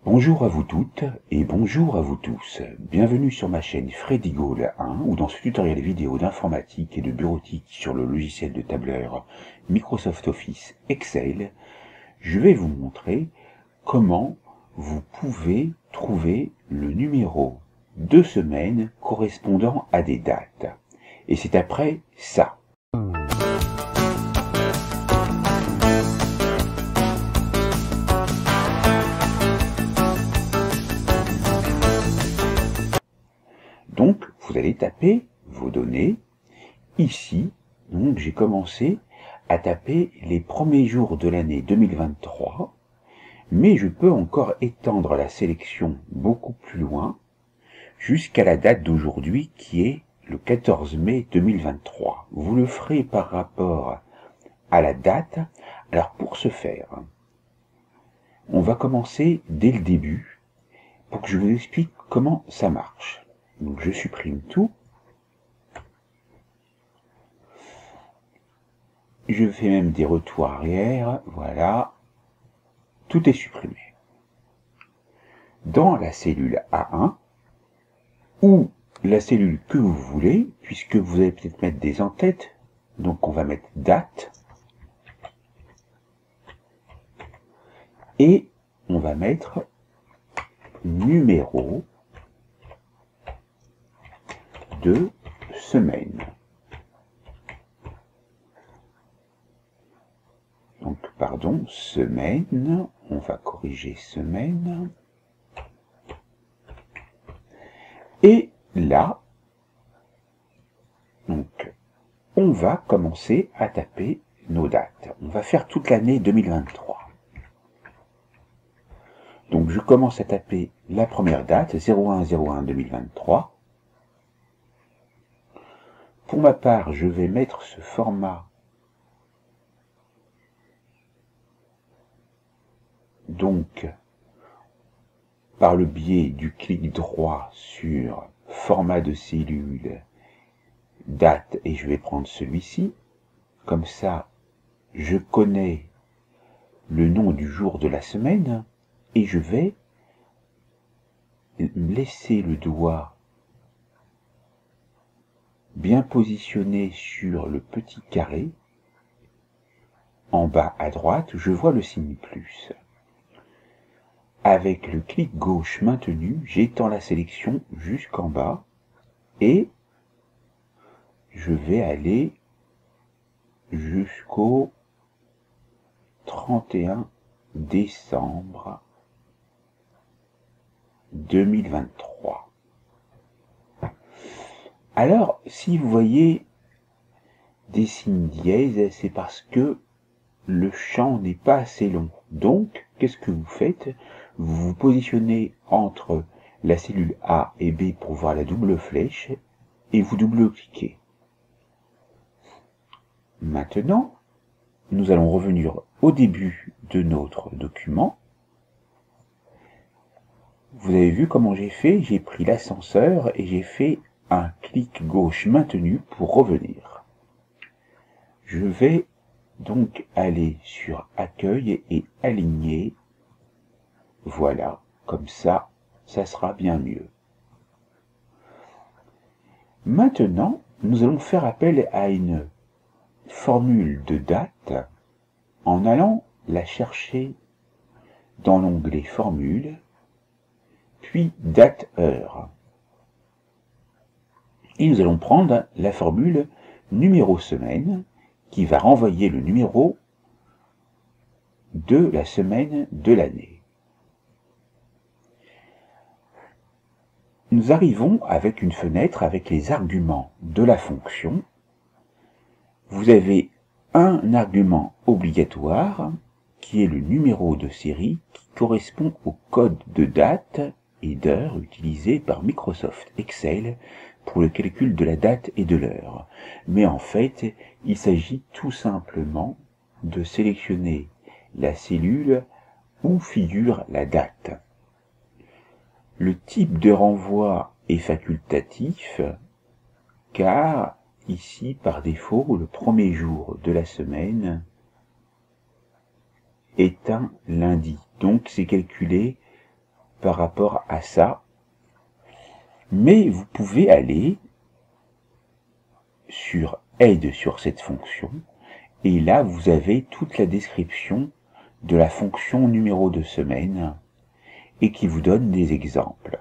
Bonjour à vous toutes et bonjour à vous tous. Bienvenue sur ma chaîne Freddy Gall 1 où dans ce tutoriel vidéo d'informatique et de bureautique sur le logiciel de tableur Microsoft Office Excel, je vais vous montrer comment vous pouvez trouver le numéro de semaine correspondant à des dates. Et c'est après ça. Donc, vous allez taper vos données. Ici, donc j'ai commencé à taper les premiers jours de l'année 2023, mais je peux encore étendre la sélection beaucoup plus loin, jusqu'à la date d'aujourd'hui qui est le 14 mai 2023. Vous le ferez par rapport à la date. Alors pour ce faire, on va commencer dès le début pour que je vous explique comment ça marche. Donc je supprime tout. Je fais même des retours arrière. Voilà. Tout est supprimé. Dans la cellule A1, ou la cellule que vous voulez, puisque vous allez peut-être mettre des en-têtes, donc on va mettre date, et on va mettre numéro de semaine. Donc, pardon, semaine, on va corriger semaine. Et là, donc, on va commencer à taper nos dates. On va faire toute l'année 2023. Donc, je commence à taper la première date, 01/01/2023. Pour ma part, je vais mettre ce format donc par le biais du clic droit sur format de cellule, date, et je vais prendre celui-ci. Comme ça, je connais le nom du jour de la semaine et je vais laisser le doigt bien positionné sur le petit carré. En bas à droite, je vois le signe plus. Avec le clic gauche maintenu, j'étends la sélection jusqu'en bas et je vais aller jusqu'au 31 décembre 2023. Alors, si vous voyez des signes dièse, c'est parce que le champ n'est pas assez long. Donc, qu'est-ce que vous faites? Vous vous positionnez entre la cellule A et B pour voir la double flèche et vous double-cliquez. Maintenant, nous allons revenir au début de notre document. Vous avez vu comment j'ai fait? J'ai pris l'ascenseur et j'ai fait un clic gauche maintenu pour revenir. Je vais donc aller sur accueil et aligner. Voilà, comme ça, ça sera bien mieux. Maintenant, nous allons faire appel à une formule de date en allant la chercher dans l'onglet formule, puis date-heure. Et nous allons prendre la formule numéro semaine qui va renvoyer le numéro de la semaine de l'année. Nous arrivons avec une fenêtre avec les arguments de la fonction. Vous avez un argument obligatoire qui est le numéro de série qui correspond au code de date et d'heure utilisé par Microsoft Excel pour le calcul de la date et de l'heure. Mais en fait, il s'agit tout simplement de sélectionner la cellule où figure la date. Le type de renvoi est facultatif, car ici, par défaut, le premier jour de la semaine est un lundi. Donc c'est calculé par rapport à ça, mais vous pouvez aller sur Aide sur cette fonction, et là vous avez toute la description de la fonction numéro de semaine, et qui vous donne des exemples.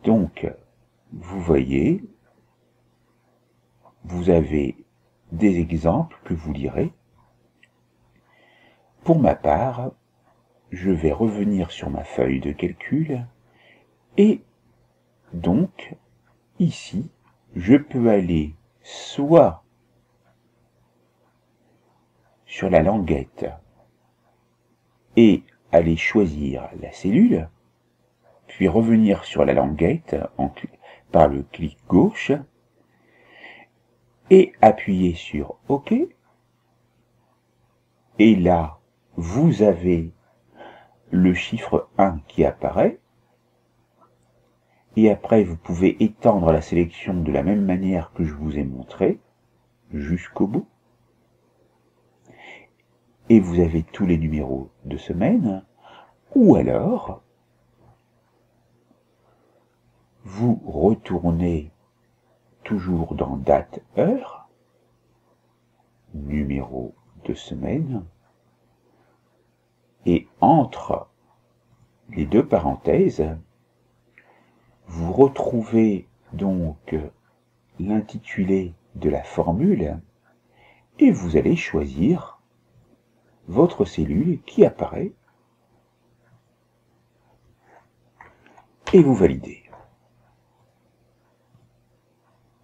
Donc, vous voyez, vous avez des exemples que vous lirez. Pour ma part, je vais revenir sur ma feuille de calcul et donc, ici, je peux aller soit sur la languette et aller choisir la cellule, puis revenir sur la languette par le clic gauche et appuyer sur OK. Et là, vous avez le chiffre 1 qui apparaît. Et après, vous pouvez étendre la sélection de la même manière que je vous ai montré, jusqu'au bout. Et vous avez tous les numéros de semaine. Ou alors, vous retournez toujours dans date, heure, numéro de semaine, et entre les deux parenthèses, vous retrouvez donc l'intitulé de la formule et vous allez choisir votre cellule qui apparaît et vous validez.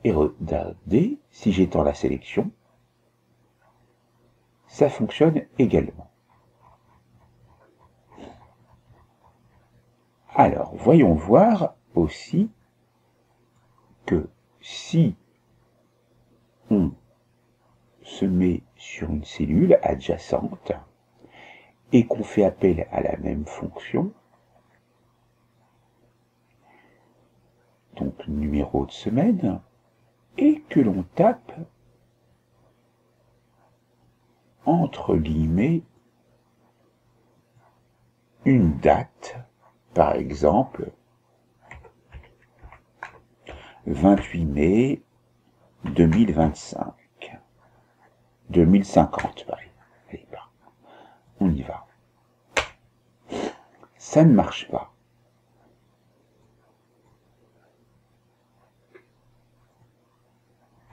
Et regardez, si j'étends la sélection, ça fonctionne également. Alors, voyons voir aussi que si on se met sur une cellule adjacente et qu'on fait appel à la même fonction, donc numéro de semaine, et que l'on tape entre guillemets une date, par exemple 28 mai 2025, 2050, pareil. Allez, on y va. Ça ne marche pas.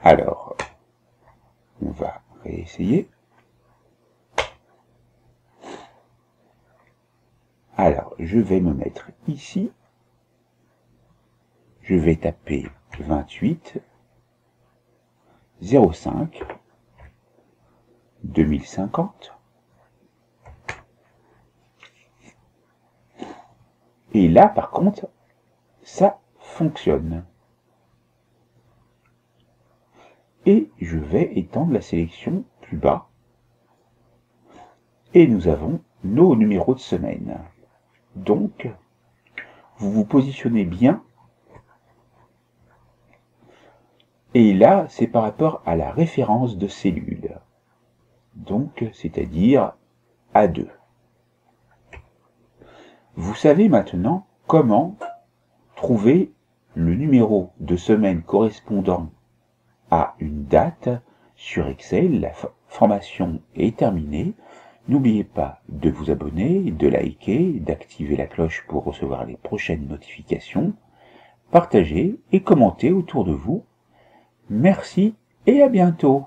Alors, on va réessayer. Alors, je vais me mettre ici. Je vais taper 28 05 2050. Et là, par contre, ça fonctionne. Et je vais étendre la sélection plus bas. Et nous avons nos numéros de semaine. Donc, vous vous positionnez bien. Et là, c'est par rapport à la référence de cellule. Donc, c'est-à-dire A2. Vous savez maintenant comment trouver le numéro de semaine correspondant à une date sur Excel. La formation est terminée. N'oubliez pas de vous abonner, de liker, d'activer la cloche pour recevoir les prochaines notifications. Partagez et commentez autour de vous. Merci et à bientôt.